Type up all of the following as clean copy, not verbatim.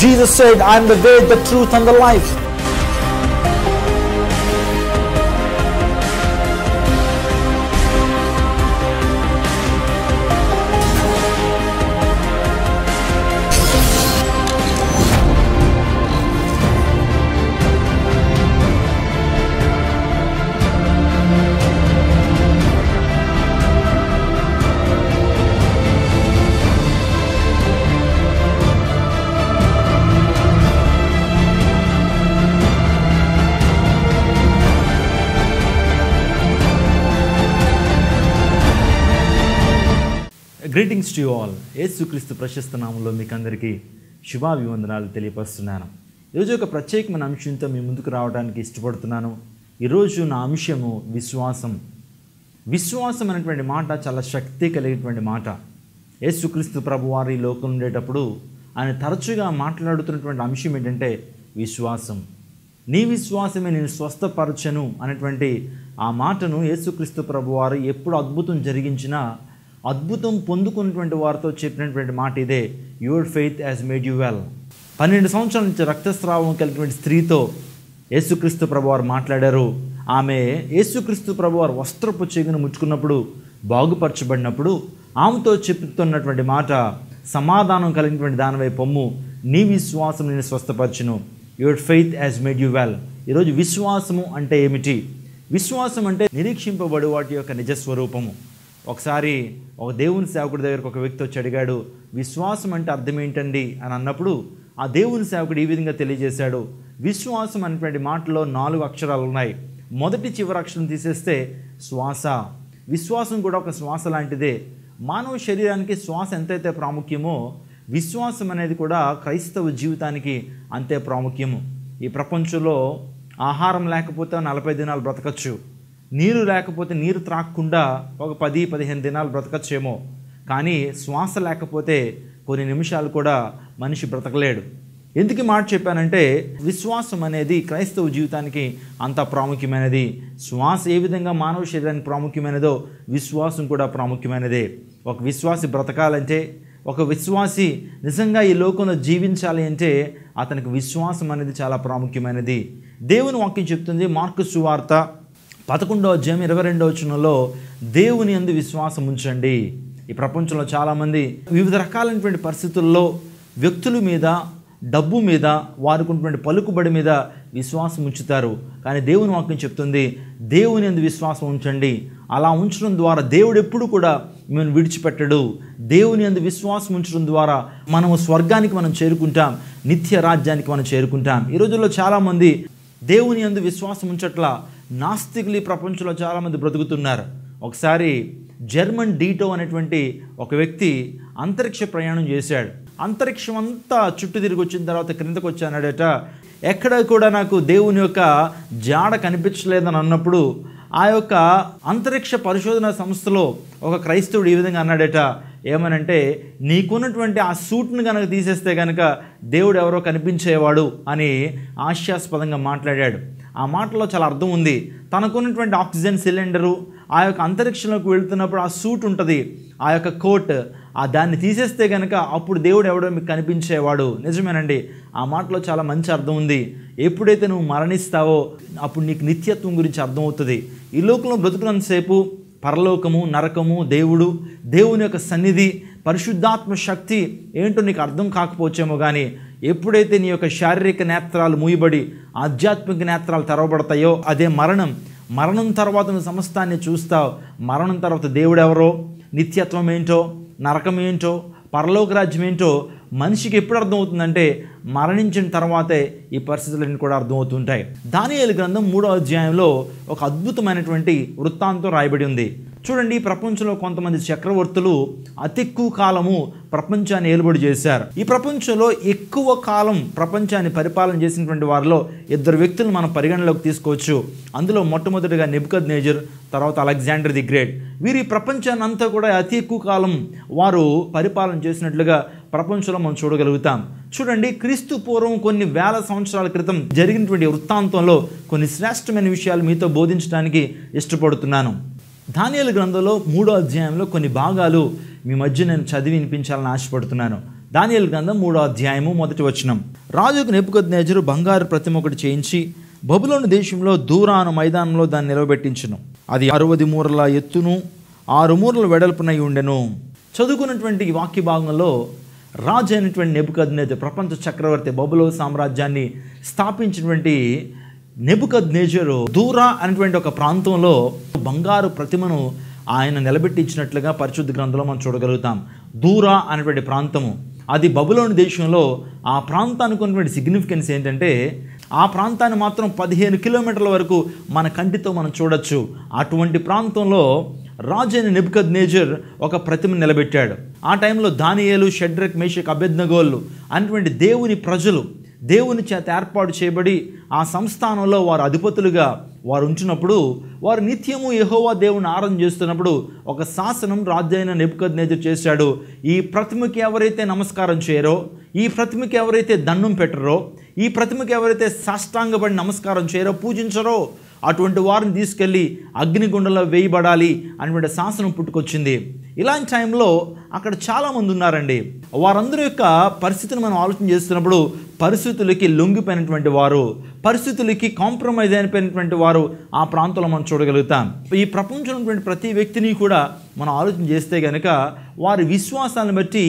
Jesus said, I am the way, the truth and the life. Greetings to you all. యేసుక్రీస్తు ప్రశస్త నామంలో మీకు అందరికీ శుభాభివందనాలు తెలియపరుస్తున్నాను. ఈరోజు ఒక ప్రత్యేకమైన అంశంతో మీ ముందుకు రావడానికి ఇష్టపడుతున్నాను. ఈరోజు నా అంశము విశ్వాసం. విశ్వాసం అనేటువంటి మాట చాలా శక్తి కలిగినటువంటి మాట. యేసుక్రీస్తు ప్రభువారు ఈ లోకం ఉండేటప్పుడు ఆయన తరచుగా మాట్లాడుతున్నటువంటి అంశం ఏంటంటే విశ్వాసం. నీ విశ్వాసమే నేను స్వస్థపరచను అనేటువంటి ఆ మాటను యేసుక్రీస్తు ప్రభువారు ఎప్పుడు అద్భుతం జరిగించినా అద్భుతం పొందుకున్నటువంటి వారితో చెప్పినటువంటి మాట ఇదే, your faith has made you well. 12 సంవత్సరాల నుంచి రక్తస్రావం కలిగినటువంటి స్త్రీతో యేసుక్రీస్తు ప్రభువారు మాట్లాడారు. ఆమె యేసుక్రీస్తు ప్రభువారు వస్త్రపు చెగును ముట్టుకున్నప్పుడు బాగుపరచబడినప్పుడు ఆమెతో చెప్తున్నటువంటి మాట, సమాధానం కలిగినటువంటి దానివై పొమ్ము, నీ విశ్వాసం నేను స్వస్థపరచును. Your faith has made you well. ఈరోజు విశ్వాసము అంటే ఏమిటి? విశ్వాసం అంటే నిరీక్షింపబడు వాటి యొక్క నిజస్వరూపము. ఒకసారి ఒక దేవుని సేవకుడి దగ్గరకు ఒక వ్యక్తి వచ్చి అడిగాడు, విశ్వాసం అంటే అర్థం ఏంటండి అని అన్నప్పుడు ఆ దేవుని సేవకుడు ఈ విధంగా తెలియజేశాడు, విశ్వాసం అనేటువంటి మాటలో 4 అక్షరాలు ఉన్నాయి. మొదటి చివరి అక్షరం తీసేస్తే శ్వాస. విశ్వాసం కూడా ఒక శ్వాస లాంటిదే. మానవ శరీరానికి శ్వాస ఎంతైతే ప్రాముఖ్యమో విశ్వాసం అనేది కూడా క్రైస్తవ జీవితానికి అంతే ప్రాముఖ్యము. ఈ ప్రపంచంలో ఆహారం లేకపోతే 40 దినాలు బ్రతకచ్చు, నీరు లేకపోతే నీరు త్రాగకుండా ఒక 10-15 దినాలు బ్రతకచ్చేమో, కానీ శ్వాస లేకపోతే కొన్ని నిమిషాలు కూడా మనిషి బ్రతకలేడు. ఎందుకు మాట చెప్పానంటే విశ్వాసం అనేది క్రైస్తవ జీవితానికి అంత ప్రాముఖ్యమైనది. శ్వాస ఏ విధంగా మానవ శరీరానికి ప్రాముఖ్యమైనదో విశ్వాసం కూడా ప్రాముఖ్యమైనదే. ఒక విశ్వాసి బ్రతకాలంటే, ఒక విశ్వాసి నిజంగా ఈ లోకంలో జీవించాలి అంటే అతనికి విశ్వాసం అనేది చాలా ప్రాముఖ్యమైనది. దేవుని వాక్యం చెప్తుంది, మార్కు సువార్త 11వ అధ్యాయం 22వ వచనంలో, దేవుని యందు విశ్వాసం ఉంచండి. ఈ ప్రపంచంలో చాలామంది వివిధ రకాలైనటువంటి పరిస్థితుల్లో వ్యక్తుల మీద, డబ్బు మీద, వారికి ఉన్నటువంటి పలుకుబడి మీద విశ్వాసం ఉంచుతారు. కానీ దేవుని వాక్యం చెప్తుంది, దేవుని యందు విశ్వాసం ఉంచండి. అలా ఉంచడం ద్వారా దేవుడు ఎప్పుడు కూడా మేము విడిచిపెట్టడు. దేవుని యందు విశ్వాసం ఉంచడం ద్వారా మనము స్వర్గానికి మనం చేరుకుంటాం, నిత్య రాజ్యానికి మనం చేరుకుంటాం. ఈ రోజుల్లో చాలామంది దేవుని యందు విశ్వాసం ఉంచట్లా. నాస్తికులు ఈ ప్రపంచంలో చాలామంది బ్రతుకుతున్నారు. ఒకసారి జర్మన్ డీటో అనేటువంటి ఒక వ్యక్తి అంతరిక్ష ప్రయాణం చేశాడు. అంతరిక్షం అంతా చుట్టూ తిరిగి వచ్చిన తర్వాత క్రిందకు వచ్చానడట. ఎక్కడ కూడా నాకు దేవుని యొక్క జాడ కనిపించలేదని అన్నప్పుడు ఆ యొక్క అంతరిక్ష పరిశోధన సంస్థలో ఒక క్రైస్తవుడు ఈ విధంగా అన్నాడట, ఏమనంటే, నీకున్నటువంటి ఆ సూట్ను కనుక తీసేస్తే కనుక దేవుడు ఎవరో కనిపించేవాడు అని హాస్యాస్పదంగా మాట్లాడాడు. ఆ మాటలో చాలా అర్థం ఉంది. తనకున్నటువంటి ఆక్సిజన్ సిలిండరు, ఆ యొక్క అంతరిక్షంలోకి వెళ్తున్నప్పుడు ఆ సూట్ ఉంటుంది, ఆ యొక్క కోట్, దాన్ని తీసేస్తే కనుక అప్పుడు దేవుడు ఎవడో మీకు కనిపించేవాడు. నిజమేనండి, ఆ మాటలో చాలా మంచి అర్థం ఉంది. ఎప్పుడైతే నువ్వు మరణిస్తావో అప్పుడు నీకు నిత్యత్వం గురించి అర్థమవుతుంది. ఈ లోకంలో బ్రతుకున్నంతసేపు పరలోకము, నరకము, దేవుడు, దేవుని యొక్క సన్నిధి, పరిశుద్ధాత్మ శక్తి ఏంటో నీకు అర్థం కాకపోవచ్చేమో, కానీ ఎప్పుడైతే నీ యొక్క శారీరక నేత్రాలు మూయబడి ఆధ్యాత్మిక నేత్రాలు తెరవబడతాయో అదే మరణం. మరణం తర్వాత నువ్వు సమస్తాన్ని చూస్తావు. మరణం తర్వాత దేవుడు ఎవరో, నిత్యత్వం ఏంటో, నరకం ఏంటో, పరలోక రాజ్యం ఏంటో మనిషికి ఎప్పుడు అర్థమవుతుందంటే మరణించిన తర్వాతే ఈ పరిస్థితులన్నీ కూడా అర్థమవుతుంటాయి. దానియేలు గ్రంథం 3వ అధ్యాయంలో ఒక అద్భుతమైనటువంటి వృత్తాంతం రాయబడి ఉంది. చూడండి, ఈ ప్రపంచంలో కొంతమంది చక్రవర్తులు అతి ఎక్కువ కాలము ప్రపంచాన్ని ఏలుబడి చేశారు. ఈ ప్రపంచంలో ఎక్కువ కాలం ప్రపంచాన్ని పరిపాలన చేసినటువంటి వారిలో 2 వ్యక్తులను మనం పరిగణలోకి తీసుకోవచ్చు. అందులో మొట్టమొదటిగా నెబుకద్నెజర్, తర్వాత అలెగ్జాండర్ ది గ్రేట్. వీరి ప్రపంచాన్ని అంతా కూడా అతి ఎక్కువ కాలం వారు పరిపాలన చేసినట్లుగా ప్రపంచంలో మనం చూడగలుగుతాం. చూడండి, క్రీస్తు పూర్వం కొన్ని వేల సంవత్సరాల క్రితం జరిగినటువంటి వృత్తాంతంలో కొన్ని శ్రేష్టమైన విషయాలు మీతో బోధించడానికి ఇష్టపడుతున్నాను. దానియేలు గ్రంథంలో 3వ అధ్యాయంలో కొన్ని భాగాలు మీ మధ్య నేను చదివి వినిపించాలని ఆశపడుతున్నాను. దానియేలు గ్రంథం 3వ అధ్యాయము 1వ వచనం. రాజుకు నెబుకద్నెజరు బంగారు ప్రతిమ ఒకటి చేయించి బబులోను దేశంలో దూరాను మైదానంలో దాన్ని నిలవబెట్టించును. అది 60 మూరల ఎత్తును 6 మూరల వెడల్పునై ఉండెను. చదువుకున్నటువంటి ఈ వాక్య భాగంలో రాజు అయినటువంటి నెబుకద్నెజరు, ప్రపంచ చక్రవర్తి, బబులోను సామ్రాజ్యాన్ని స్థాపించినటువంటి నెబుకద్నెజరు దూరా అనేటువంటి ఒక ప్రాంతంలో బంగారు ప్రతిమను ఆయన నిలబెట్టించినట్లుగా పరిశుద్ధ గ్రంథంలో మనం చూడగలుగుతాం. దూరా అనేటువంటి ప్రాంతము అది బబులోను దేశంలో. ఆ ప్రాంతానికి ఉన్నటువంటి సిగ్నిఫికెన్స్ ఏంటంటే ఆ ప్రాంతాన్ని మాత్రం 15 కిలోమీటర్ల వరకు మన కంటితో మనం చూడొచ్చు. అటువంటి ప్రాంతంలో రాజు అయిన నెబుకద్నెజర్ ఒక ప్రతిమ నిలబెట్టాడు. ఆ టైంలో దానియేలు, షడ్రక్, మేషక్, అబేద్నెగోలు అనేటువంటి దేవుని ప్రజలు దేవుని చేత ఏర్పాటు చేయబడి ఆ సంస్థానంలో వారు అధిపతులుగా వారు ఉంచినప్పుడు వారు నిత్యము యెహోవా దేవుని ఆరాధన చేస్తున్నప్పుడు ఒక శాసనం రాజు అయిన నెబుకద్నెజర్ చేశాడు. ఈ ప్రతిమకి ఎవరైతే నమస్కారం చేయరో, ఈ ప్రతిమకి ఎవరైతే దండం పెట్టరో, ఈ ప్రతిమకి ఎవరైతే సాష్టాంగపడి నమస్కారం చేయరో, పూజించరో, అటువంటి వారిని తీసుకెళ్ళి అగ్నిగుండంలో వేయబడాలి అనేటువంటి శాసనం పుట్టుకొచ్చింది. ఇలాంటి టైంలో అక్కడ చాలామంది ఉన్నారండి. వారందరి యొక్క పరిస్థితిని మనం ఆలోచన చేస్తున్నప్పుడు పరిస్థితులకి లొంగిపోయినటువంటి వారు, పరిస్థితులకి కాంప్రమైజ్ అయిపోయినటువంటి వారు ఆ ప్రాంతంలో మనం చూడగలుగుతాం. ఈ ప్రపంచంలో ఉన్నటువంటి ప్రతి వ్యక్తిని కూడా మనం ఆలోచన చేస్తే కనుక వారి విశ్వాసాలను బట్టి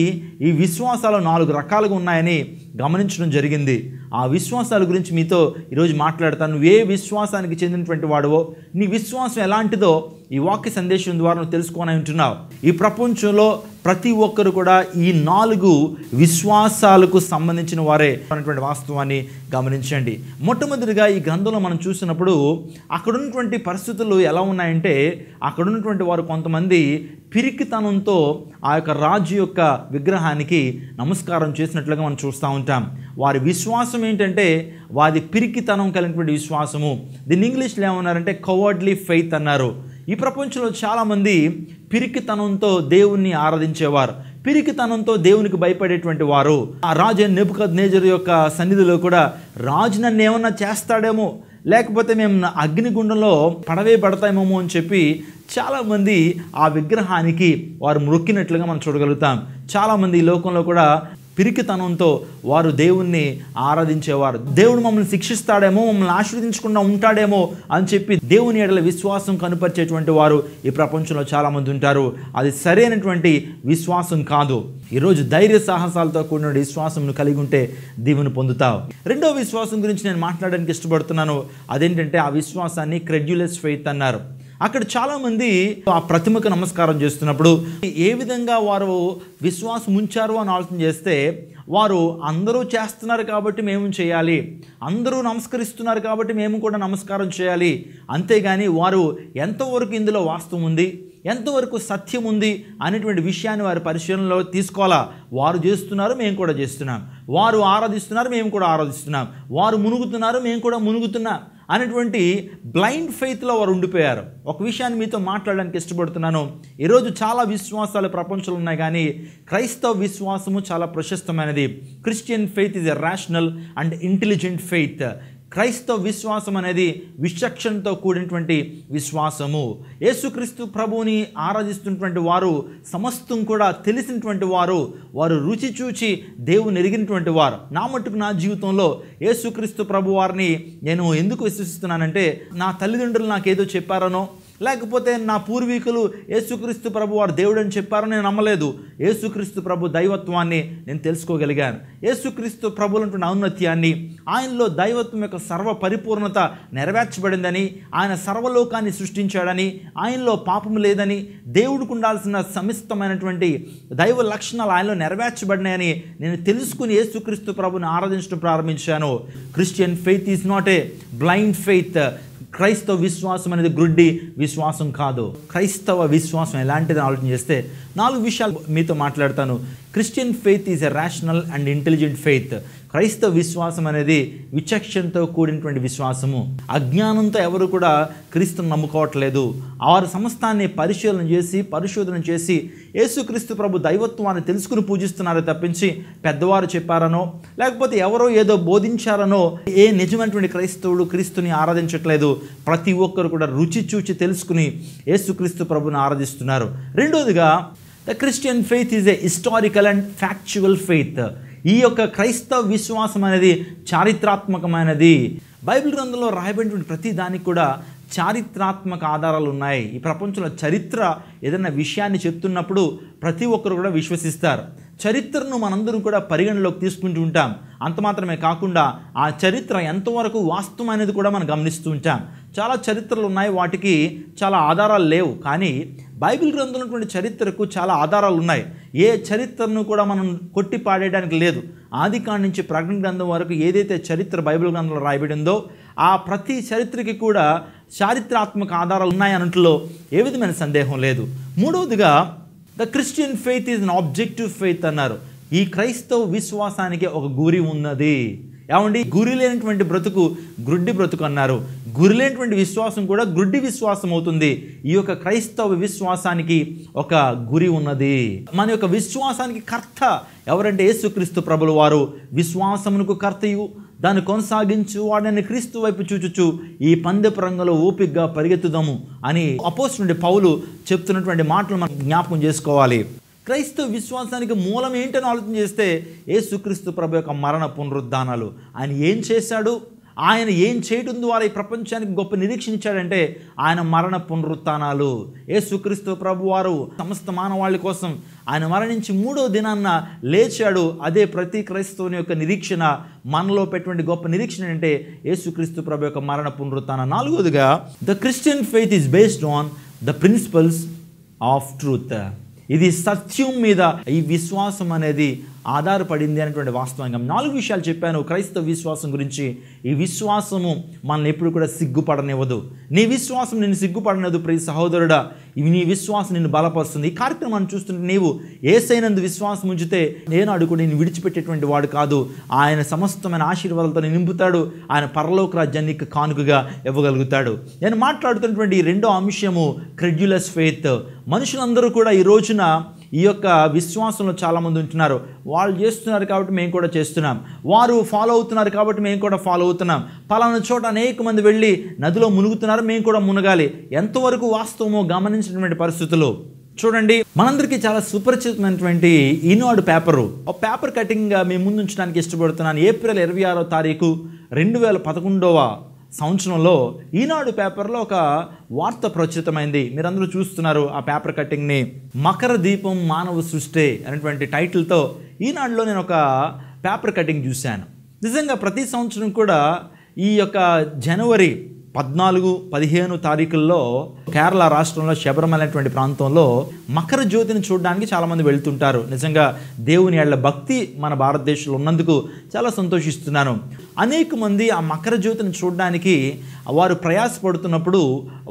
ఈ విశ్వాసాలు 4 రకాలుగా ఉన్నాయని గమనించడం జరిగింది. ఆ విశ్వాసాల గురించి మీతో ఈరోజు మాట్లాడతాను. నువ్వు ఏ విశ్వాసానికి చెందినటువంటి వాడువో, నీ విశ్వాసం ఎలాంటిదో ఈ వాక్య సందేశం ద్వారా నువ్వు తెలుసుకొని ఉంటున్నావు. ఈ ప్రపంచంలో ప్రతి ఒక్కరు కూడా ఈ 4 విశ్వాసాలకు సంబంధించిన వారే అనేటువంటి వాస్తవాన్ని గమనించండి. మొట్టమొదటిగా ఈ గ్రంథంలో మనం చూసినప్పుడు అక్కడ ఉన్నటువంటి పరిస్థితులు ఎలా ఉన్నాయంటే అక్కడ ఉన్నటువంటి వారు కొంతమంది పిరికితనంతో ఆ యొక్క రాజు యొక్క విగ్రహానికి నమస్కారం చేసినట్లుగా మనం చూస్తూ ఉంటాం. వారి విశ్వాసం ఏంటంటే వారి పిరికితనం కలిగినటువంటి విశ్వాసము. దీన్ని ఇంగ్లీష్లో ఏమన్నారంటే కవర్డ్లీ ఫెయిత్ అన్నారు. ఈ ప్రపంచంలో చాలామంది పిరికితనంతో దేవుణ్ణి ఆరాధించేవారు, పిరికితనంతో దేవునికి భయపడేటువంటి వారు. ఆ రాజు నెబుకద్నెజరు యొక్క సన్నిధిలో కూడా రాజు నన్ను ఏమన్నా చేస్తాడేమో, లేకపోతే మేము అగ్నిగుండంలో పడతామేమో అని చెప్పి చాలామంది ఆ విగ్రహానికి వారు మొక్కినట్లుగా మనం చూడగలుగుతాం. చాలామంది ఈ లోకంలో కూడా పిరికితనంతో వారు దేవుణ్ణి ఆరాధించేవారు. దేవుడు మమ్మల్ని శిక్షిస్తాడేమో, మమ్మల్ని ఆశీర్వదించకుండా ఉంటాడేమో అని చెప్పి దేవుని ఎడల విశ్వాసం కనుపరిచేటువంటి వారు ఈ ప్రపంచంలో చాలామంది ఉంటారు. అది సరైనటువంటి విశ్వాసం కాదు. ఈరోజు ధైర్య సాహసాలతో కూడిన విశ్వాసం కలిగి ఉంటే దీవెని పొందుతావు. రెండో విశ్వాసం గురించి నేను మాట్లాడడానికి ఇష్టపడుతున్నాను. అదేంటంటే ఆ విశ్వాసాన్ని క్రెడ్యులస్ ఫెయిత్ అన్నారు. అక్కడ చాలామంది ఆ ప్రతిమకు నమస్కారం చేస్తున్నప్పుడు ఏ విధంగా వారు విశ్వాసం ఉంచారు అని ఆలోచన చేస్తే వారు అందరూ చేస్తున్నారు కాబట్టి మేము చేయాలి, అందరూ నమస్కరిస్తున్నారు కాబట్టి మేము కూడా నమస్కారం చేయాలి, అంతేగాని వారు ఎంతవరకు ఇందులో వాస్తవం ఉంది, ఎంతవరకు సత్యం ఉంది అనేటువంటి విషయాన్ని వారి పరిశీలనలో తీసుకోవాలా. వారు చేస్తున్నారు, మేము కూడా చేస్తున్నాం, వారు ఆరాధిస్తున్నారు, మేము కూడా ఆరాధిస్తున్నాం, వారు మునుగుతున్నారు, మేము కూడా మునుగుతున్నాం అనేటువంటి బ్లైండ్ ఫెయిత్లో వారు ఉండిపోయారు. ఒక విషయాన్ని మీతో మాట్లాడడానికి ఇష్టపడుతున్నాను. ఈరోజు చాలా విశ్వాసాలు ప్రపంచంలో ఉన్నాయి, కానీ క్రైస్తవ విశ్వాసము చాలా ప్రశస్తమైనది. Christian faith is a rational and intelligent faith. క్రైస్తవ విశ్వాసం అనేది విచక్షణతో కూడినటువంటి విశ్వాసము. యేసుక్రీస్తు ప్రభువుని ఆరాధిస్తున్నటువంటి వారు సమస్తం కూడా తెలిసినటువంటి వారు, వారు రుచి చూచి దేవుని ఎరిగినటువంటి వారు. నా మట్టుకు నా జీవితంలో యేసుక్రీస్తు ప్రభు వారిని నేను ఎందుకు విశ్వసిస్తున్నానంటే నా తల్లిదండ్రులు నాకేదో చెప్పారనో, లేకపోతే నా పూర్వీకులు యేసుక్రీస్తు ప్రభు వారు దేవుడు అని చెప్పారో నేను నమ్మలేదు. యేసుక్రీస్తు ప్రభు దైవత్వాన్ని నేను తెలుసుకోగలిగాను. యేసుక్రీస్తు ప్రభువులో ఉంటున్న ఔన్నత్యాన్ని, ఆయనలో దైవత్వం యొక్క సర్వ పరిపూర్ణత నెరవేర్చబడిందని, ఆయన సర్వలోకాన్ని సృష్టించాడని, ఆయనలో పాపం లేదని, దేవుడికి ఉండాల్సిన సమిస్తమైనటువంటి దైవ లక్షణాలు ఆయనలో నెరవేర్చబడినాయని నేను తెలుసుకుని యేసుక్రీస్తు ప్రభుని ఆరాధించడం ప్రారంభించాను. Christian faith is not a blind faith. క్రైస్తవ విశ్వాసం అనేది గ్రుడ్డి విశ్వాసం కాదు. క్రైస్తవ విశ్వాసం ఎలాంటిది ఆలోచన చేస్తే 4 విషయాలు మీతో మాట్లాడతాను. Christian faith is a rational and intelligent faith. క్రైస్తవ విశ్వాసం అనేది విచక్షణతో కూడినటువంటి విశ్వాసము. అజ్ఞానంతో ఎవరు కూడా క్రీస్తును నమ్ముకోవట్లేదు. వారి సమస్తాన్ని పరిశోధన చేసి యేసుక్రీస్తు ప్రభు దైవత్వాన్ని తెలుసుకుని పూజిస్తున్నారే తప్పించి పెద్దవారు చెప్పారనో, లేకపోతే ఎవరో ఏదో బోధించారనో ఏ నిజమైనటువంటి క్రైస్తవుడు క్రీస్తుని ఆరాధించట్లేదు. ప్రతి ఒక్కరు కూడా రుచి చూచి తెలుసుకుని యేసుక్రీస్తు ప్రభుని ఆరాధిస్తున్నారు. రెండోదిగా the Christian faith is a historical and factual faith. ఈ యొక్క క్రైస్తవ విశ్వాసం అనేది చారిత్రాత్మకమైనది. బైబిల్ గ్రంథంలో రాయబడినటువంటి ప్రతి దానికి కూడా చారిత్రాత్మక ఆధారాలు ఉన్నాయి. ఈ ప్రపంచంలో చరిత్ర ఏదైనా విషయాన్ని చెప్తున్నప్పుడు ప్రతి ఒక్కరు కూడా విశ్వసిస్తారు. చరిత్రను మనందరం కూడా పరిగణలోకి తీసుకుంటూ ఉంటాం. అంత మాత్రమే కాకుండా ఆ చరిత్ర ఎంతవరకు వాస్తవం అనేది కూడా మనం గమనిస్తూ ఉంటాం. చాలా చరిత్రలు ఉన్నాయి, వాటికి చాలా ఆధారాలు లేవు. కానీ బైబిల్ గ్రంథంలో ఉన్నటువంటి చరిత్రకు చాలా ఆధారాలు ఉన్నాయి. ఏ చరిత్రను కూడా మనం కొట్టి పాడేయడానికి లేదు. ఆదికాండం నుంచి ప్రకటన గ్రంథం వరకు ఏదైతే చరిత్ర బైబిల్ గ్రంథంలో రాయబడిందో ఆ ప్రతి చరిత్రకి కూడా చారిత్రాత్మక ఆధారాలు ఉన్నాయన్నట్లో ఏ విధమైన సందేహం లేదు. మూడవదిగా the Christian faith is an objective faith అన్నారు. ఈ క్రైస్తవ విశ్వాసానికి ఒక గురి ఉన్నది. ఏమండి, గురి లేనటువంటి బ్రతుకు గ్రుడ్డి బ్రతుకు అన్నారు. గురి లేనటువంటి విశ్వాసం కూడా గ్రుడ్డి విశ్వాసం అవుతుంది. ఈ యొక్క క్రైస్తవ విశ్వాసానికి ఒక గురి ఉన్నది. మన యొక్క విశ్వాసానికి కర్త ఎవరంటే యేసుక్రీస్తు ప్రభుల వారు. విశ్వాసమునకు కర్తయు దాన్ని కొనసాగించు వాడని క్రీస్తు వైపు చూచుచు ఈ పందెపు రంగంలో ఓపికగా పరిగెత్తుదాము అని అపోస్తలుడైన పౌలు చెప్తున్నటువంటి మాటలు మనం జ్ఞాపకం చేసుకోవాలి. క్రైస్తవ విశ్వాసానికి మూలం ఏంటని ఆలోచన చేస్తే యేసుక్రీస్తు ప్రభు యొక్క మరణ పునరుద్ధానాలు. ఆయన ఏం చేశాడు, ఆయన ఏం చేయడం ద్వారా ఈ ప్రపంచానికి గొప్ప నిరీక్షణ ఇచ్చాడంటే ఆయన మరణ పునరుత్థానాలు. యేసుక్రీస్తు ప్రభు వారు సమస్త మానవాళి కోసం ఆయన మరణించి 3వ దినాన్న లేచాడు. అదే ప్రతి క్రైస్తవుని యొక్క నిరీక్షణ. మనలో పెటువంటి గొప్ప నిరీక్షణ అంటే యేసుక్రీస్తు ప్రభు యొక్క మరణ పునరుత్థానం. 4వదిగా the Christian faith is based on the principles of truth. ఇది సత్యం మీద ఈ విశ్వాసం అనేది ఆధారపడింది అనేటువంటి వాస్తవంగా 4 విషయాలు చెప్పాను క్రైస్తవ విశ్వాసం గురించి. ఈ విశ్వాసము మనల్ని ఎప్పుడు కూడా సిగ్గుపడనివ్వదు. నీ విశ్వాసం నిన్ను సిగ్గుపడనివ్వదు ప్రియ సహోదరుడా. నీ విశ్వాసం నిన్ను బలపరుస్తుంది. ఈ కార్యక్రమాన్ని చూస్తుంటే నీవు యేసయ్యనందు విశ్వాసం ఉంచితే ఏనాడు కూడా నేను విడిచిపెట్టేటువంటి వాడు కాదు. ఆయన సమస్తమైన ఆశీర్వాదాలతో నింపుతాడు. ఆయన పరలోక రాజ్యాన్ని కానుకగా ఇవ్వగలుగుతాడు. నేను మాట్లాడుతున్నటువంటి ఈ 2వ అంశము క్రెడ్యులస్ ఫెయిత్. మనుషులందరూ కూడా ఈ రోజున ఈ యొక్క విశ్వాసంలో చాలామంది ఉంటున్నారు. వాళ్ళు చేస్తున్నారు కాబట్టి మేము కూడా చేస్తున్నాం, వారు ఫాలో అవుతున్నారు కాబట్టి మేము కూడా ఫాలో అవుతున్నాం, పలానా చోట అనేక మంది వెళ్ళి నదిలో మునుగుతున్నారు, మేము కూడా మునగాలి. ఎంతవరకు వాస్తవమో గమనించినటువంటి పరిస్థితులు చూడండి. మనందరికీ చాలా సుపరిచితమైనటువంటి ఈనాడు పేపరు, ఆ పేపర్ కటింగ్ మీ ముందు ఉంచడానికి ఇష్టపడుతున్నాను. ఏప్రిల్ 26వ తారీఖు 2011వ సంవత్సరంలో ఈనాడు పేపర్లో ఒక వార్త ప్రచురితమైంది. మీరందరూ చూస్తున్నారు ఆ పేపర్ కటింగ్ని. మకర దీపం మానవ సృష్టి అనేటువంటి టైటిల్తో ఈనాడులో నేను ఒక పేపర్ కటింగ్ చూశాను. నిజంగా ప్రతి సంవత్సరం కూడా ఈ యొక్క జనవరి 14, 15 తారీఖుల్లో కేరళ రాష్ట్రంలో శబరిమల అనేటువంటి ప్రాంతంలో మకర జ్యోతిని చూడడానికి చాలామంది వెళ్తుంటారు. నిజంగా దేవుని ఏళ్ల భక్తి మన భారతదేశంలో ఉన్నందుకు చాలా సంతోషిస్తున్నాను. అనేక మంది ఆ మకర జ్యోతిని చూడడానికి వారు ప్రయాసపడుతున్నప్పుడు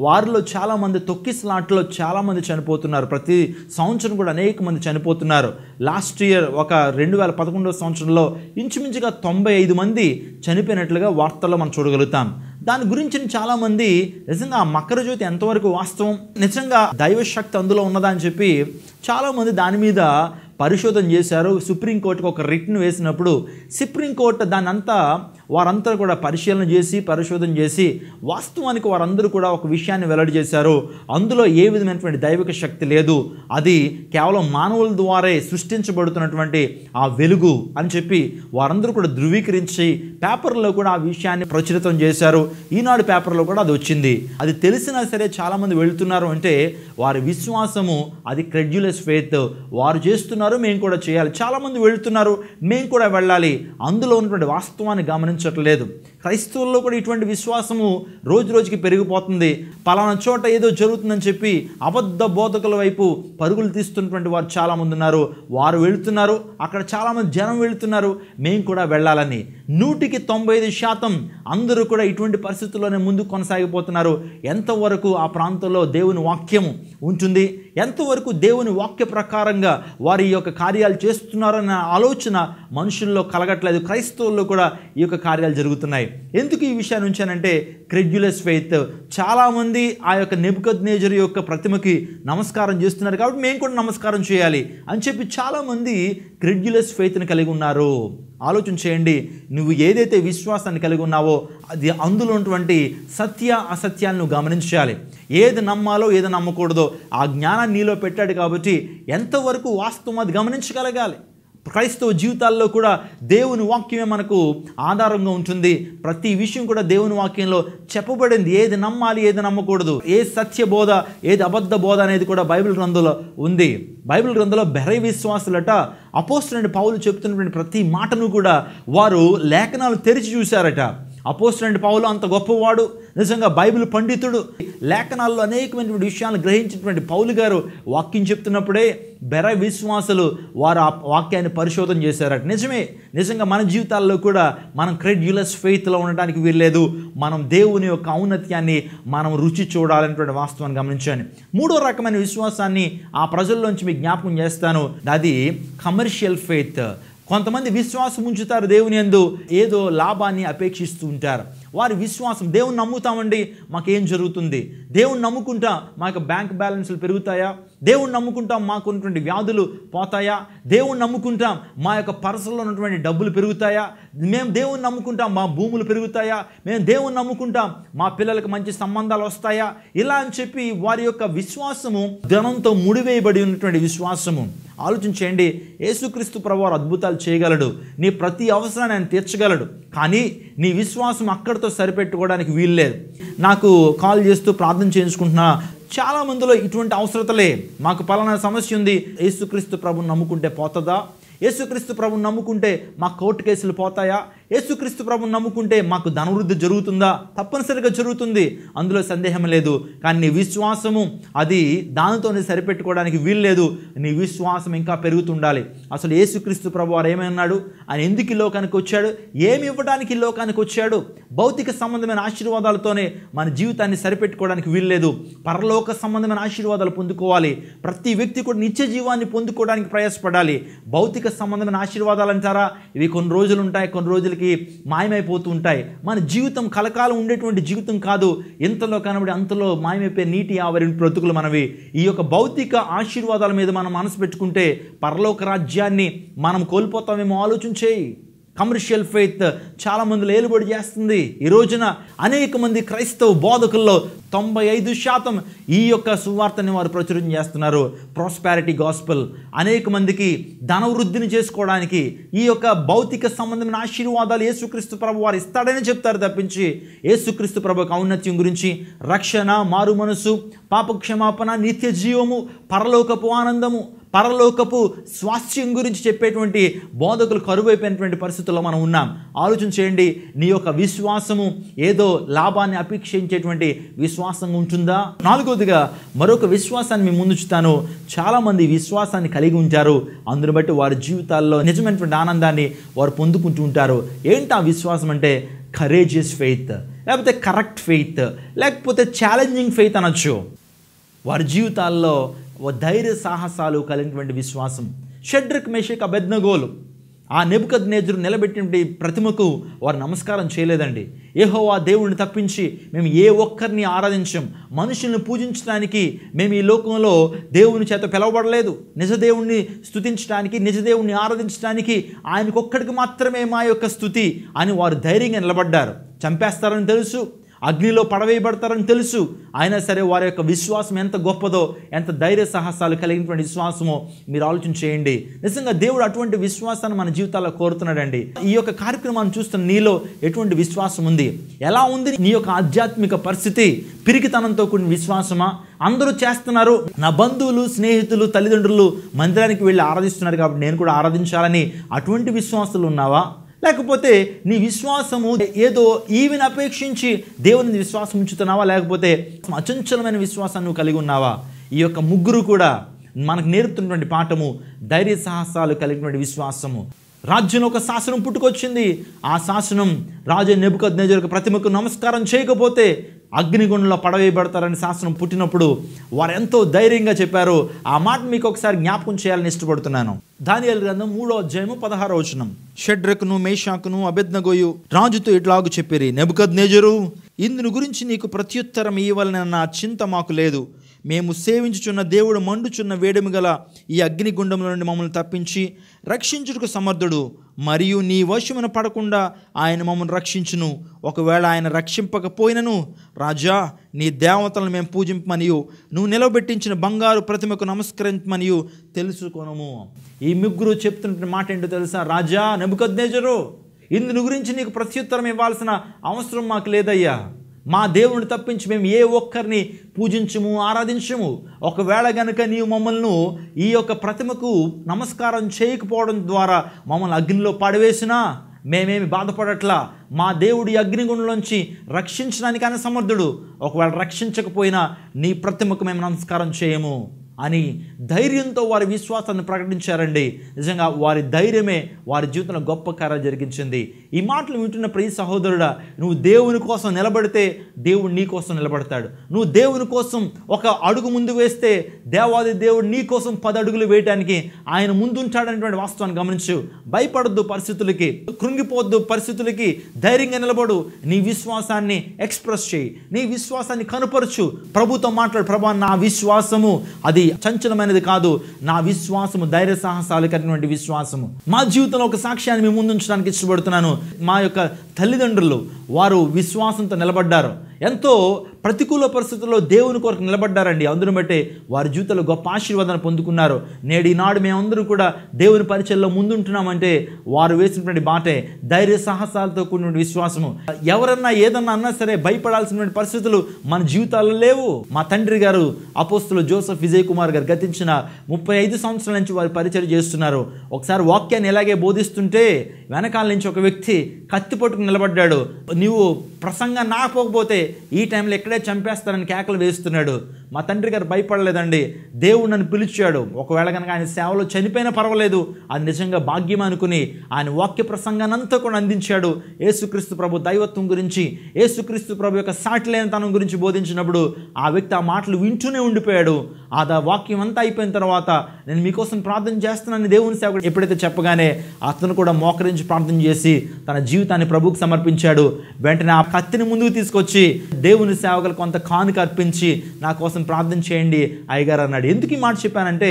వారిలో చాలామంది తొక్కిసలాట్లో చాలామంది చనిపోతున్నారు. ప్రతి సంవత్సరం కూడా అనేక మంది చనిపోతున్నారు. లాస్ట్ ఇయర్ ఒక 2011వ సంవత్సరంలో ఇంచుమించుగా 95 మంది చనిపోయినట్లుగా వార్తల్లో మనం చూడగలుగుతాం. దాని గురించి చాలామంది నిజంగా ఆ మకర జ్యోతి ఎంతవరకు వాస్తవం, నిజంగా దైవశక్తి అందులో ఉన్నదా అని చెప్పి చాలామంది దాని మీద పరిశోధన చేశారు. సుప్రీంకోర్టుకు ఒక రిట్ను వేసినప్పుడు సుప్రీంకోర్టు దానంతా వారంతా కూడా పరిశోధన చేసి వాస్తవానికి వారందరూ కూడా ఒక విషయాన్ని వెల్లడి చేశారు. అందులో ఏ విధమైనటువంటి దైవిక శక్తి లేదు, అది కేవలం మానవుల ద్వారా సృష్టించబడుతున్నటువంటి ఆ వెలుగు అని చెప్పి వారందరూ కూడా ధృవీకరించి పేపర్లో కూడా ఆ విషయాన్ని ప్రచురితం చేశారు. ఈనాడు పేపర్లో కూడా అది వచ్చింది. అది తెలిసినా సరే చాలామంది వెళుతున్నారు అంటే వారి విశ్వాసము అది క్రెడ్యులస్ ఫెయిత్. వారు చేస్తున్నారు, మేము కూడా చేయాలి. చాలామంది వెళుతున్నారు, మేము కూడా వెళ్ళాలి. అందులో ఉన్నటువంటి వాస్తవాన్ని గమనించట్లేదు. క్రైస్తవుల్లో కూడా ఇటువంటి విశ్వాసము రోజు రోజుకి పెరిగిపోతుంది. పలానా చోట ఏదో జరుగుతుందని చెప్పి అబద్ధ బోధకుల వైపు పరుగులు తీస్తున్నటువంటి వారు చాలామంది ఉన్నారు. వారు వెళుతున్నారు, అక్కడ చాలామంది జనం వెళుతున్నారు, మేము కూడా వెళ్ళాలని. 100% అందరూ కూడా ఇటువంటి పరిస్థితుల్లోనే ముందుకు కొనసాగిపోతున్నారు. ఎంతవరకు ఆ ప్రాంతంలో దేవుని వాక్యం ఉంటుంది, ఎంతవరకు దేవుని వాక్య ప్రకారంగా వారి యొక్క కార్యాలు చేస్తున్నారన్న ఆలోచన మనుషుల్లో కలగట్లేదు. క్రైస్తవుల్లో కూడా ఈ యొక్క కార్యాలు జరుగుతున్నాయి. ఎందుకు ఈ విషయాన్ని ఉంచానంటే క్రెడ్యులస్ ఫెయిత్. చాలామంది ఆ యొక్క నెబుకద్నెజరు యొక్క ప్రతిమకి నమస్కారం చేస్తున్నారు కాబట్టి మేము కూడా నమస్కారం చేయాలి అని చెప్పి చాలామంది క్రెడ్యులస్ ఫెయిత్ని కలిగి ఉన్నారు. ఆలోచన చేయండి, నువ్వు ఏదైతే విశ్వాసాన్ని కలిగి ఉన్నావో అది అందులో ఉన్నటువంటి సత్య అసత్యాలను గమనించాలి. ఏది నమ్మాలో ఏది నమ్మకూడదో ఆ జ్ఞానాన్ని నీలో పెట్టాడు కాబట్టి ఎంతవరకు వాస్తవం అది గమనించగలగాలి. క్రైస్తవ జీవితాల్లో కూడా దేవుని వాక్యమే మనకు ఆధారంగా ఉంటుంది. ప్రతి విషయం కూడా దేవుని వాక్యంలో చెప్పబడింది. ఏది నమ్మాలి ఏది నమ్మకూడదు, ఏ సత్య బోధ ఏది అబద్ధ బోధ అనేది కూడా బైబిల్ గ్రంథంలో ఉంది. బైబిల్ గ్రంథంలో బెరై విశ్వాసులట అపోస్తలుడైన పౌలు చెప్తున్నటువంటి ప్రతి మాటను కూడా వారు లేఖనాలు తెరిచి చూశారట. అపోస్తలుడైన పౌలు అంత గొప్పవాడు, నిజంగా బైబిల్ పండితుడు. లేఖనాల్లో అనేకమైనటువంటి విషయాలను గ్రహించినటువంటి పౌలు గారు వాక్యం చెప్తున్నప్పుడే బెరై విశ్వాసులు వారు ఆ వాక్యాన్ని పరిశోధన చేశారట. నిజంగా మన జీవితాల్లో కూడా మనం క్రెడ్యులస్ ఫెయిత్లో ఉండడానికి వీల్లేదు. మనం దేవుని యొక్క ఔన్నత్యాన్ని మనం రుచి చూడాలనేటువంటి వాస్తవాన్ని గమనించాను. మూడో రకమైన విశ్వాసాన్ని ఆ ప్రజల్లోంచి మీకు జ్ఞాపకం చేస్తాను. అది కమర్షియల్ ఫెయిత్. కొంతమంది విశ్వాసం ఉంచుతారు దేవుని యందు, ఏదో లాభాన్ని అపేక్షిస్తూ ఉంటారు. వారి విశ్వాసం, దేవుని నమ్ముతామండి మాకేం జరుగుతుంది, దేవుని నమ్ముకుంటాం మాకు బ్యాంక్ బ్యాలెన్స్లు పెరుగుతాయా, దేవుని నమ్ముకుంటాం మాకు ఉన్నటువంటి వ్యాధులు పోతాయా, దేవుని నమ్ముకుంటాం మా యొక్క పర్సులో ఉన్నటువంటి డబ్బులు పెరుగుతాయా, మేము దేవుని నమ్ముకుంటాం మా భూములు పెరుగుతాయా, మేము దేవుని నమ్ముకుంటాం మా పిల్లలకు మంచి సంబంధాలు వస్తాయా, ఇలా అని చెప్పి వారి యొక్క విశ్వాసము ధనంతో ముడివేయబడి ఉన్నటువంటి విశ్వాసము. ఆలోచించేయండి, యేసుక్రీస్తు ప్రభువారు అద్భుతాలు చేయగలడు, నీ ప్రతి అవసరాన్ని ఆయన తీర్చగలడు. కానీ నీ విశ్వాసం అక్కడితో సరిపెట్టుకోవడానికి వీల్లేదు. నాకు కాల్ చేస్తూ ప్రార్థన చేయించుకుంటున్నా చాలా మందిలో ఇటువంటి అవసరతలే. మాకు పలానా సమస్య ఉంది, యేసుక్రీస్తు ప్రభుని నమ్ముకుంటే పోతుందా, యేసుక్రీస్తు ప్రభుని నమ్ముకుంటే మాకు కోర్టు కేసులు పోతాయా, యేసుక్రీస్తు ప్రభుని నమ్ముకుంటే మాకు ధనవృద్ధి జరుగుతుందా? తప్పనిసరిగా జరుగుతుంది, అందులో సందేహం లేదు. కానీ నీ విశ్వాసము అది దానితోనే సరిపెట్టుకోవడానికి వీల్లేదు. నీ విశ్వాసం ఇంకా పెరుగుతుండాలి. అసలు యేసుక్రీస్తు ప్రభు వారు ఏమన్నాడు, ఆయన ఎందుకు ఈ లోకానికి వచ్చాడు, ఏమి ఇవ్వడానికి ఈ లోకానికి వచ్చాడు? భౌతిక సంబంధమైన ఆశీర్వాదాలతోనే మన జీవితాన్ని సరిపెట్టుకోవడానికి వీల్లేదు. పరలోక సంబంధమైన ఆశీర్వాదాలు పొందుకోవాలి. ప్రతి వ్యక్తి కూడా నిత్య జీవాన్ని పొందుకోవడానికి ప్రయాసపడాలి. భౌతిక సంబంధమైన ఆశీర్వాదాలు అంటారా, ఇవి కొన్ని రోజులు ఉంటాయి, కొన్ని రోజులకి మాయమైపోతూ ఉంటాయి. మన జీవితం కలకాలం ఉండేటువంటి జీవితం కాదు. ఇంతలో కనబడి అంతలో మాయమైపోయే నీటి ఆవరి బ్రతుకులు మనవి. ఈ యొక్క భౌతిక ఆశీర్వాదాల మీద మనం మనసు పెట్టుకుంటే పరలోక రాజ్యాన్ని మనం కోల్పోతామేమో ఆలోచించేయి. కమర్షియల్ ఫెయిత్ చాలా మందిలో ఏలుబడి చేస్తుంది. ఈ రోజున అనేక మంది క్రైస్తవ బోధకుల్లో 95% ఈ యొక్క సువార్తని వారు ప్రచురం చేస్తున్నారు. Prosperity gospel. అనేక మందికి ధన వృద్ధిని చేసుకోవడానికి ఈ యొక్క భౌతిక సంబంధమైన ఆశీర్వాదాలు యేసుక్రీస్తు ప్రభు వారు ఇస్తాడని చెప్తారు తప్పించి యేసుక్రీస్తు ప్రభుకి ఔన్నత్యం గురించి, రక్షణ, మారు మనసు, పాప క్షమాపణ, నిత్య జీవము, పరలోకపు ఆనందము, పరలోకపు స్వాస్థ్యం గురించి చెప్పేటువంటి బోధకులు కరువైపోయినటువంటి పరిస్థితుల్లో మనం ఉన్నాం. ఆలోచన చేయండి, నీ యొక్క విశ్వాసము ఏదో లాభాన్ని అపేక్షించేటువంటి విశ్వాసంగా ఉంటుందా? నాలుగోదిగా మరొక విశ్వాసాన్ని మీ ముందుంచుతాను. చాలామంది విశ్వాసాన్ని కలిగి ఉంటారు, అందుని బట్టి వారి జీవితాల్లో నిజమైనటువంటి ఆనందాన్ని వారు పొందుకుంటూ ఉంటారు. ఏంటి ఆ విశ్వాసం అంటే కరేజియస్ ఫెయిత్, లేకపోతే కరెక్ట్ ఫెయిత్, లేకపోతే ఛాలెంజింగ్ ఫెయిత్ అనొచ్చు. వారి జీవితాల్లో ధైర్య సాహసాలు కలిగినటువంటి విశ్వాసం. షడ్రక్, మేషక్, అబేద్నెగోలు ఆ నెబుకద్నెజరు నిలబెట్టినటువంటి ప్రతిమకు వారు నమస్కారం చేయలేదండి. యెహోవా దేవుడిని తప్పించి మేము ఏ ఒక్కరిని ఆరాధించం, మనుషుల్ని పూజించడానికి మేము ఈ లోకంలో దేవుని చేత పిలవబడలేదు. నిజదేవుణ్ణి స్తుతించడానికి, నిజదేవుణ్ణి ఆరాధించడానికి ఆయనకొక్కడికి మాత్రమే మా యొక్క స్తుతి అని వారు ధైర్యంగా నిలబడ్డారు. చంపేస్తారని తెలుసు, అగ్నిలో పడవేయబడతారని తెలుసు, అయినా సరే వారి యొక్క విశ్వాసం ఎంత గొప్పదో, ఎంత ధైర్య సాహసాలు కలిగినటువంటి విశ్వాసమో మీరు ఆలోచన చేయండి. నిజంగా దేవుడు అటువంటి విశ్వాసాన్ని మన జీవితాల్లో కోరుతున్నాడండి. ఈ యొక్క కార్యక్రమాన్ని చూస్తున్న నీలో ఎటువంటి విశ్వాసం ఉంది, ఎలా ఉంది నీ యొక్క ఆధ్యాత్మిక పరిస్థితి? పిరికితనంతో కూడిన విశ్వాసమా? అందరూ చేస్తున్నారు, నా బంధువులు, స్నేహితులు, తల్లిదండ్రులు మందిరానికి వెళ్ళి ఆరాధిస్తున్నారు కాబట్టి నేను కూడా ఆరాధించాలని అటువంటి విశ్వాసాలు ఉన్నావా? లేకపోతే నీ విశ్వాసము ఏదో ఈవిని అపేక్షించి దేవుని విశ్వాసం ఉంచుతున్నావా? లేకపోతే అచంచలమైన విశ్వాసాన్ని నువ్వు కలిగి ఉన్నావా? ఈ యొక్క ముగ్గురు కూడా మనకు నేర్పుతున్నటువంటి పాఠము ధైర్య సాహసాలు కలిగినటువంటి విశ్వాసము. రాజ్యంలో ఒక శాసనం పుట్టుకొచ్చింది. ఆ శాసనం రాజు నెబుకద్నెజరు ప్రతిమకు నమస్కారం చేయకపోతే అగ్నిగుండంలో పడవేయబడతారని శాస్త్రం పుట్టినప్పుడు వారు ఎంతో ధైర్యంగా చెప్పారు. ఆ మాట మీకు ఒకసారి జ్ఞాపకం చేయాలని ఇష్టపడుతున్నాను. దానియేలు గ్రంథం 3వ అధ్యాయము 16వ వచనం. షడ్రకును మేషాకును అబేద్నెగోయు రాజుతో ఇట్లాగు చెప్పిరి, నెబుకద్నెజరు, ఇందును గురించి నీకు ప్రత్యుత్తరం ఇవ్వాలన్న చింత మాకు లేదు. మేము సేవించుచున్న దేవుడు మండుచున్న వేడిమి గల ఈ అగ్నిగుండంలో నుండి మమ్మల్ని తప్పించి రక్షించుటకు సమర్థుడు. మరియు నీ వశమున పడకుండా ఆయన మమ్మల్ని రక్షించును. ఒకవేళ ఆయన రక్షింపకపోయినను రాజా, నీ దేవతలను మేము పూజింపమనియు నువ్వు నిలబెట్టించిన బంగారు ప్రతిమకు నమస్కరించమనియు తెలుసుకొనము. ఈ ముగ్గురు చెప్తున్న మాట ఏంటో తెలుసా? రాజా నెబుకద్నెజరు, ఇందుని గురించి నీకు ప్రత్యుత్తరం ఇవ్వాల్సిన అవసరం మాకు లేదయ్యా. మా దేవుని తప్పించి మేము ఏ ఒక్కరిని పూజించము, ఆరాధించము. ఒకవేళ గనుక నీవు మమ్మల్ని ఈ యొక్క ప్రతిమకు నమస్కారం చేయకపోవడం ద్వారా మమ్మల్ని అగ్నిలో పడవేసినా మేమేమి బాధపడట్లా. మా దేవుడి అగ్నిగుండంలోంచి రక్షించడానికి ఆయన సమర్థుడు. ఒకవేళ రక్షించకపోయినా నీ ప్రతిమకు మేము నమస్కారం చేయము అని ధైర్యంతో వారి విశ్వాసాన్ని ప్రకటించారండి. నిజంగా వారి ధైర్యమే వారి జీవితంలో గొప్ప కార్యాలు జరిగించింది. ఈ మాటలు వింటున్న ప్రియ సహోదరుడా, నువ్వు దేవుని కోసం నిలబడితే దేవుడు నీ కోసం నిలబడతాడు. నువ్వు దేవుని కోసం ఒక అడుగు ముందు వేస్తే దేవాది దేవుడు నీ కోసం 10 అడుగులు వేయడానికి ఆయన ముందుంటాడనేటువంటి వాస్తవాన్ని గమనించు. భయపడద్దు పరిస్థితులకి, కృంగిపోద్దు పరిస్థితులకి, ధైర్యంగా నిలబడు. నీ విశ్వాసాన్ని ఎక్స్ప్రెస్ చేయి, నీ విశ్వాసాన్ని కనుపరచు. ప్రభుతో మాట్లాడు, ప్రభా నా విశ్వాసము అది చంచలమైనది కాదు, నా విశ్వాసము ధైర్య సాహసాలు కలిగినటువంటి విశ్వాసము. మా జీవితంలో ఒక సాక్ష్యాన్ని మేము ముందుంచడానికి ఇష్టపడుతున్నాను. మా యొక్క తల్లిదండ్రులు వారు విశ్వాసంతో నిలబడ్డారు. ఎంతో ప్రతికూల పరిస్థితుల్లో దేవుని కొరకు నిలబడ్డారండి. అందును బట్టే వారి జీవితంలో గొప్ప ఆశీర్వాదాన్ని పొందుకున్నారు. నేడు ఈనాడు మేమందరూ కూడా దేవుని పరిచయంలో ముందుంటున్నామంటే వారు వేసినటువంటి బాటే ధైర్య సాహసాలతో కూడిన విశ్వాసము. ఎవరన్నా ఏదన్నా అన్నా సరే భయపడాల్సినటువంటి పరిస్థితులు మన జీవితాల్లో లేవు. మా తండ్రి గారు అపోస్తులు జోసెఫ్ విజయ్ కుమార్ గారు గతించిన 35 సంవత్సరాల నుంచి వారు పరిచయం చేస్తున్నారు. ఒకసారి వాక్యాన్ని ఎలాగే బోధిస్తుంటే వెనకాల నుంచి ఒక వ్యక్తి కత్తి పట్టుకుని నిలబడ్డాడు. నీవు ప్రసంగం నాకపోకపోతే ఈ టైంలో ఎక్కడే చంపేస్తానని కేకలు వేస్తున్నాడు. మా తండ్రి గారు భయపడలేదండి. దేవుడు నన్ను పిలిచాడు. ఒకవేళ కనుక ఆయన సేవలో చనిపోయినా పర్వాలేదు, అది నిజంగా భాగ్యం అనుకుని ఆయన వాక్య ప్రసంగాన్ని అంతా కూడా అందించాడు. యేసుక్రీస్తు ప్రభు దైవత్వం గురించి, యేసుక్రీస్తు ప్రభు యొక్క సాటిలేనితనం గురించి బోధించినప్పుడు ఆ వ్యక్తి ఆ మాటలు వింటూనే ఉండిపోయాడు. ఆ వాక్యం అంతా అయిపోయిన తర్వాత నేను మీకోసం ప్రార్థన చేస్తున్నాను దేవుని సేవకుడు ఎప్పుడైతే చెప్పగానే అతను కూడా మోకరించి ప్రార్థన చేసి తన జీవితాన్ని ప్రభువుకు సమర్పించాడు. వెంటనే ఆ కత్తిని ముందుకు తీసుకొచ్చి దేవుని సేవకులు కొంత కానుక అర్పించి నా కోసం ప్రార్థన చేయండి అయ్యగారు అన్నాడు. ఎందుకు ఈ మాట చెప్పానంటే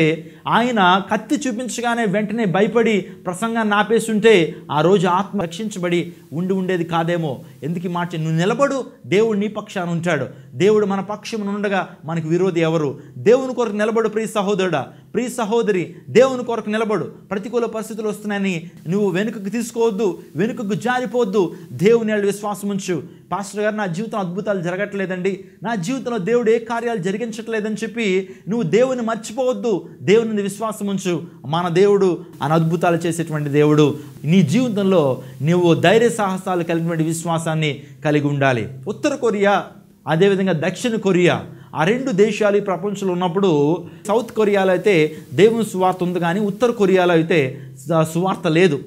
ఆయన కత్తి చూపించగానే వెంటనే భయపడి ప్రసంగాన్ని ఆపేస్తుంటే ఆ రోజు ఆత్మ రక్షించబడి ఉండేది కాదేమో. ఎందుకు ఈ మాట? నువ్వు నిలబడు, దేవుడు నీ పక్షాన ఉంటాడు. దేవుడు మన పక్షం ఉండగా మనకు విరోధి ఎవరు? దేవుని కొరకు నిలబడు ప్రియ సహోదరుడా, ప్రియ సహోదరి, దేవుని కొరకు నిలబడు. ప్రతికూల పరిస్థితులు వస్తున్నాయని నువ్వు వెనుకకు తీసుకోవద్దు, వెనుకకు జారిపోవద్దు. దేవుని విశ్వాసం ఉంచు. పాస్టర్ గారు నా జీవితం అద్భుతాలు జరగట్లేదండి, నా జీవితంలో దేవుడు ఏ కార్యాలు జరిగించట్లేదని చెప్పి నువ్వు దేవుని మర్చిపోవద్దు. దేవుని విశ్వాసం ఉంచు. మన దేవుడు ఆయన అద్భుతాలు చేసేటువంటి దేవుడు. నీ జీవితంలో నువ్వు ధైర్య సాహసాలు కలిగినటువంటి విశ్వాసాన్ని కలిగి ఉండాలి. ఉత్తర కొరియా అదేవిధంగా దక్షిణ కొరియా ఆ 2 దేశాలు ఈ ప్రపంచంలో ఉన్నప్పుడు సౌత్ కొరియాలో అయితే దేవుని సువార్త ఉంది, కానీ ఉత్తర కొరియాలో అయితే సువార్త లేదు.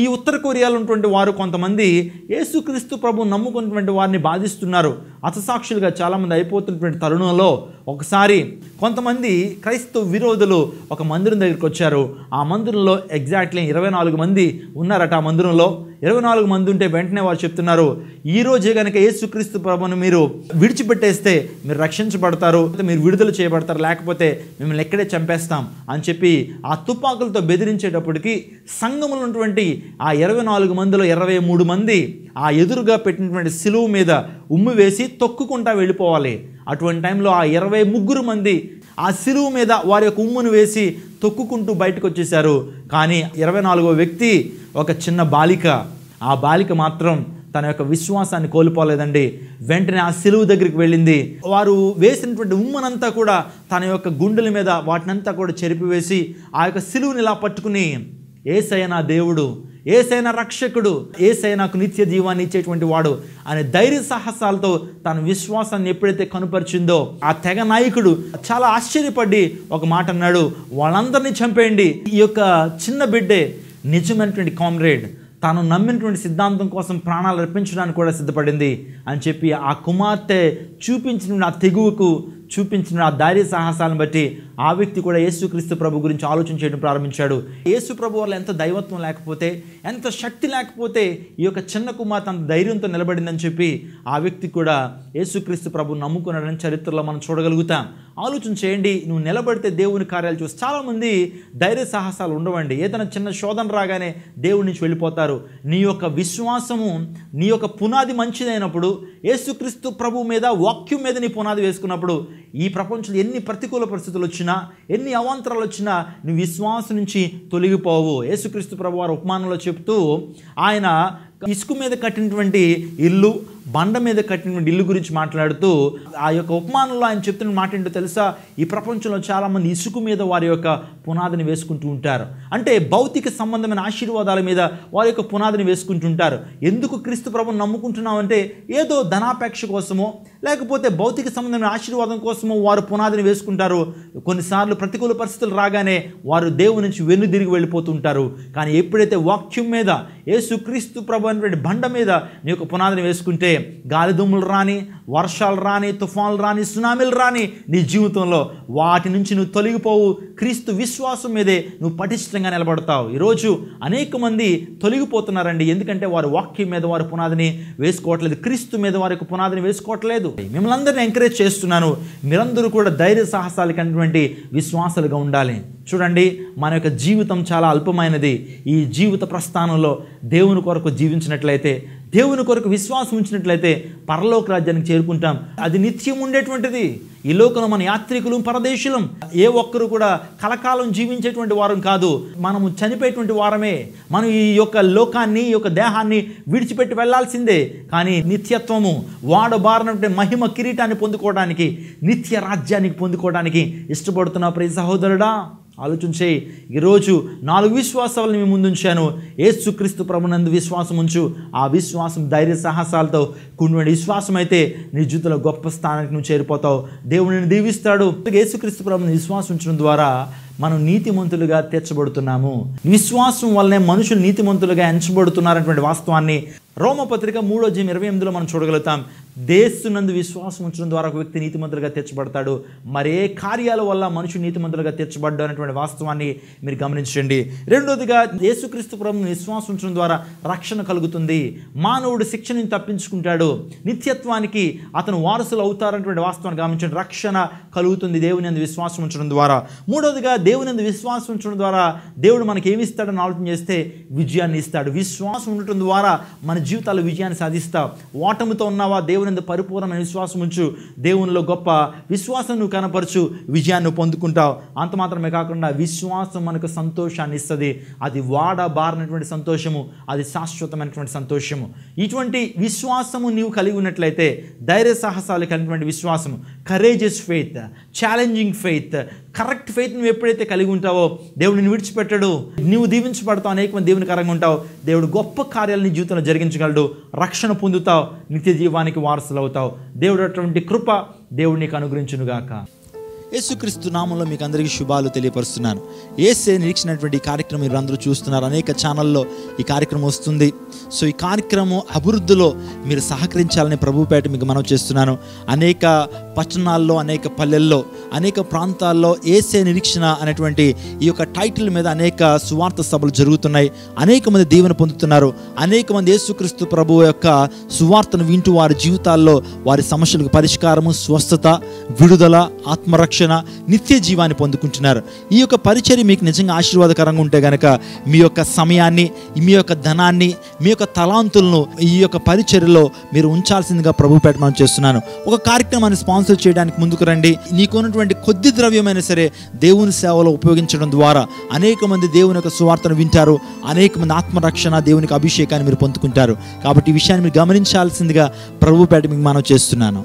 ఈ ఉత్తర కొరియాలో ఉన్నటువంటి వారు కొంతమంది యేసుక్రీస్తు ప్రభు నమ్ముకున్నటువంటి వారిని బాధిస్తున్నారు. హతసాక్షులుగా చాలామంది అయిపోతున్నటువంటి తరుణంలో ఒకసారి కొంతమంది క్రైస్తవ విరోధులు ఒక మందిరం దగ్గరికి వచ్చారు. ఆ మందిరంలో ఎగ్జాక్ట్లీ 24 మంది ఉన్నారట. ఆ మందిరంలో 24 మంది ఉంటే వెంటనే వారు చెప్తున్నారు, ఈ రోజే కనుక యేసుక్రీస్తు ప్రభువును మీరు విడిచిపెట్టేస్తే మీరు రక్షించబడతారు, మీరు విడుదల చేయబడతారు, లేకపోతే మిమ్మల్ని ఎక్కడే చంపేస్తాం అని చెప్పి ఆ తుపాకులతో బెదిరించేటప్పటికి సంఘంలో ఉన్నటువంటి ఆ 24 మందిలో 23 మంది ఆ ఎదురుగా పెట్టినటువంటి సిలువ మీద ఉమ్మి వేసి తొక్కుకుంటా వెళ్ళిపోవాలి. అటువంటి టైంలో ఆ 23 మంది ఆ సిలువ మీద వారి యొక్క ఉమ్మును వేసి తొక్కుకుంటూ బయటకు వచ్చేసారు. కానీ 24వ వ్యక్తి ఒక చిన్న బాలిక, ఆ బాలిక మాత్రం తన యొక్క విశ్వాసాన్ని కోల్పోలేదండి. వెంటనే ఆ సిలువ దగ్గరికి వెళ్ళింది. వారు వేసినటువంటి ఉమ్మనంతా కూడా తన యొక్క గుండెల మీద వాటినంతా కూడా చెరిపివేసి ఆ యొక్క సిలువని ఇలా పట్టుకుని, యేసయ్య నా దేవుడు, యేసయ్య నా రక్షకుడు, యేసయ్య నాకు నిత్య జీవాన్ని ఇచ్చేటువంటి వాడు అనే ధైర్య సాహసాలతో తన విశ్వాసాన్ని ఎప్పుడైతే కనుపరిచిందో ఆ తెగ నాయకుడు చాలా ఆశ్చర్యపడి ఒక మాట అన్నాడు, వాళ్ళందరినీ చంపేయండి, ఈ యొక్క చిన్న బిడ్డే నిజమైనటువంటి కామ్రేడ్, తాను నమ్మినటువంటి సిద్ధాంతం కోసం ప్రాణాలు అర్పించడానికి కూడా సిద్ధపడింది అని చెప్పి ఆ కుమార్తె చూపించిన ఆ తెగువకు, చూపించిన ఆ ధైర్య సాహసాలను బట్టి ఆ వ్యక్తి కూడా యేసుక్రీస్తు ప్రభు గురించి ఆలోచన చేయడం ప్రారంభించాడు. యేసు ప్రభు వల్ల ఎంత దైవత్వం లేకపోతే, ఎంత శక్తి లేకపోతే ఈ యొక్క చిన్న కుమార్తె అంత ధైర్యంతో నిలబడిందని చెప్పి ఆ వ్యక్తి కూడా యేసుక్రీస్తు ప్రభు నమ్ముకున్నాడని చరిత్రలో మనం చూడగలుగుతాం. ఆలోచన చేయండి, నువ్వు నిలబడితే దేవుని కార్యాలు చూసి. చాలామంది ధైర్య సాహసాలు ఉండవండి. ఏదైనా చిన్న శోధన రాగానే దేవుడి నుంచి వెళ్ళిపోతారు. నీ యొక్క విశ్వాసము, నీ యొక్క పునాది మంచిదైనప్పుడు, యేసుక్రీస్తు ప్రభు మీద, వాక్యం మీద నీ పునాది వేసుకున్నప్పుడు ఈ ప్రపంచంలో ఎన్ని ప్రతికూల పరిస్థితులు వచ్చినా, ఎన్ని అవాంతరాలు వచ్చినా నువ్వు విశ్వాసం నుంచి తొలగిపోవు. యేసుక్రీస్తు ప్రభు వారు ఉపమానంలో చెప్తూ ఆయన ఇసుక మీద కట్టినటువంటి ఇల్లు, బండ మీద కట్టినటువంటి ఇల్లు గురించి మాట్లాడుతూ ఆ యొక్క ఉపమానంలో ఆయన చెప్తున్న మాట ఏంటో తెలుసా? ఈ ప్రపంచంలో చాలామంది ఇసుక మీద వారి యొక్క పునాదిని వేసుకుంటూ ఉంటారు. అంటే భౌతిక సంబంధమైన ఆశీర్వాదాల మీద వారి యొక్క పునాదిని వేసుకుంటుంటారు. ఎందుకు క్రీస్తు ప్రభువుని నమ్ముకుంటున్నామంటే ఏదో ధనాపేక్ష కోసమో, లేకపోతే భౌతిక సంబంధమైన ఆశీర్వాదం కోసమో వారు పునాదిని వేసుకుంటారు. కొన్నిసార్లు ప్రతికూల పరిస్థితులు రాగానే వారు దేవుని నుంచి వెన్నుదిరిగి వెళ్ళిపోతుంటారు. కానీ ఎప్పుడైతే వాక్యం మీద, యేసుక్రీస్తు ప్రభు అనేటువంటి బండ మీద నీ యొక్క పునాదిని వేసుకుంటే గాలిదుమ్ములు రాని, వర్షాలు రాని, తుఫాన్లు రాని, సునామీలు రాని నీ జీవితంలో వాటి నుంచి నువ్వు తొలగిపోవు. క్రీస్తు విశ్వాసం మీదే నువ్వు పటిష్టంగా నిలబడతావు. ఈరోజు అనేక మంది తొలగిపోతున్నారండి. ఎందుకంటే వారు వాక్యం మీద వారి పునాదిని వేసుకోవట్లేదు, క్రీస్తు మీద వారి యొక్క పునాదిని వేసుకోవట్లేదు. మిమ్మల్ని అందరినీ ఎంకరేజ్ చేస్తున్నాను, మీరందరూ కూడా ధైర్య సాహసాలకి అనేటువంటి విశ్వాసాలుగా ఉండాలి. చూడండి, మన యొక్క జీవితం చాలా అల్పమైనది. ఈ జీవిత ప్రస్థానంలో దేవుని కొరకు జీవించినట్లయితే, దేవుని కొరకు విశ్వాసం ఉంచినట్లయితే పరలోక రాజ్యానికి చేరుకుంటాం. అది నిత్యం ఉండేటువంటిది. ఈ లోకంలో మన యాత్రికులు, పరదేశులం. ఏ ఒక్కరు కూడా కలకాలం జీవించేటువంటి వారం కాదు. మనము చనిపోయేటువంటి వారమే. మనం ఈ యొక్క లోకాన్ని, ఈ యొక్క దేహాన్ని విడిచిపెట్టి వెళ్లాల్సిందే. కానీ నిత్యత్వము, వాడబారినటువంటి మహిమ కిరీటాన్ని పొందుకోవడానికి, నిత్య రాజ్యానికి పొందుకోవడానికి ఇష్టపడుతున్న ప్రియ సహోదరుడా, ఆలోచించే. ఈరోజు 4 విశ్వాసాలను మీ ముందుంచాను. యేసుక్రీస్తు ప్రభునందు విశ్వాసం ఉంచు. ఆ విశ్వాసం ధైర్య సాహసాలతో కూడిన విశ్వాసం అయితే నీ జీవితంలో గొప్ప స్థానానికి నువ్వు చేరిపోతావు. దేవుడిని దీవిస్తాడు. యేసుక్రీస్తు ప్రభుని విశ్వాసం ఉంచడం ద్వారా మనం నీతిమంతులుగా తీర్చబడుతున్నాము. విశ్వాసం వల్లనే మనుషులు నీతిమంతులుగా ఎంచబడుతున్నారనేటువంటి వాస్తవాన్ని రోమపత్రిక 3:28 మనం చూడగలుగుతాం. దేశునందు విశ్వాసం ఉంచడం ద్వారా ఒక వ్యక్తి నీతిమంతులుగా తీర్చబడతాడు. మరే కార్యాల వల్ల మనుషులు నీతిమంతులుగా తీర్చబడ్డాడు అనేటువంటి వాస్తవాన్ని మీరు గమనించండి. రెండోదిగా, యేసుక్రీస్తు ప్రభువుని విశ్వాసం ఉంచడం ద్వారా రక్షణ కలుగుతుంది. మానవుడు శిక్ష నుంచి తప్పించుకుంటాడు. నిత్యత్వానికి అతను వారసులు అవుతారనేటువంటి వాస్తవాన్ని గమనించండి. రక్షణ కలుగుతుంది దేవుని యందు విశ్వాసం ఉంచడం ద్వారా. మూడోదిగా, దేవుని యందు విశ్వాసం ఉంచడం ద్వారా దేవుడు మనకి ఏమి ఇస్తాడని ఆలోచన చేస్తే విజయాన్ని ఇస్తాడు. విశ్వాసం ఉండటం ద్వారా మన జీవితాల్లో విజయాన్ని సాధిస్తావు. ఓటమితో ఉన్నావా? దేవుని యందు పరిపూర్ణమైన విశ్వాసం ఉంచు. దేవునిలో గొప్ప విశ్వాసం నువ్వు కనపరచు, విజయాన్ని పొందుకుంటావు. అంత మాత్రమే కాకుండా విశ్వాసం మనకు సంతోషాన్ని ఇస్తుంది. అది వాడబారినటువంటి సంతోషము, అది శాశ్వతమైనటువంటి సంతోషము. ఇటువంటి విశ్వాసము నీవు కలిగి ఉన్నట్లయితే, ధైర్య సాహసాలు కలిగినటువంటి విశ్వాసము, courageous faith, challenging faith, correct faith నువ్వు ఎప్పుడైతే కలిగి ఉంటావో దేవుడిని విడిచిపెట్టడు. నువ్వు దీవించబడతావు, అనేక మంది దేవునికరంగా ఉంటావు. దేవుడు గొప్ప కార్యాలు నీ జీవితంలో జరిగించగలడు. రక్షణ పొందుతావు, నిత్య జీవానికి వారసులు అవుతావు. దేవుడు అటువంటి కృప దేవుడు నీకు అనుగ్రహించునుగాక. యేసుక్రీస్తు నామంలో మీకు అందరికీ శుభాలు తెలియపరుస్తున్నాను. యేసే నిరీక్షించినటువంటి ఈ కార్యక్రమం మీరు అందరూ చూస్తున్నారు. అనేక ఛానల్లో ఈ కార్యక్రమం వస్తుంది. సో ఈ కార్యక్రమం అభివృద్ధిలో మీరు సహకరించాలని ప్రభుపేట మీకు మనవి చేస్తున్నాను. అనేక పట్టణాల్లో, అనేక పల్లెల్లో, అనేక ప్రాంతాల్లో యేసే నిరీక్షణ అనేటువంటి ఈ యొక్క టైటిల్ మీద అనేక సువార్త సభలు జరుగుతున్నాయి. అనేక మంది దీవెన పొందుతున్నారు. అనేక మంది యేసుక్రీస్తు ప్రభువు యొక్క సువార్తను వింటూ వారి జీవితాల్లో వారి సమస్యలకు పరిష్కారము, స్వస్థత, విడుదల, ఆత్మరక్షణ, నిత్య జీవాన్ని పొందుకుంటున్నారు. ఈ యొక్క పరిచర్య మీకు నిజంగా ఆశీర్వాదకరంగా ఉంటే కనుక మీ యొక్క సమయాన్ని, మీ యొక్క ధనాన్ని, మీ యొక్క తలాంతులను ఈ యొక్క పరిచర్యలో మీరు ఉంచాల్సిందిగా ప్రభుపేట మనం చేస్తున్నాను. ఒక కార్యక్రమాన్ని స్పాన్సర్ చేయడానికి ముందుకు రండి. నీకున్నటువంటి కొద్ది ద్రవ్యమైనా సరే దేవుని సేవలో ఉపయోగించడం ద్వారా అనేక మంది దేవుని యొక్క సువార్తను వింటారు. అనేక మంది ఆత్మరక్షణ, దేవునికి అభిషేకాన్ని మీరు పొందుకుంటారు. కాబట్టి ఈ విషయాన్ని మీరు గమనించాల్సిందిగా ప్రభుపేట మీకు మనం చేస్తున్నాను.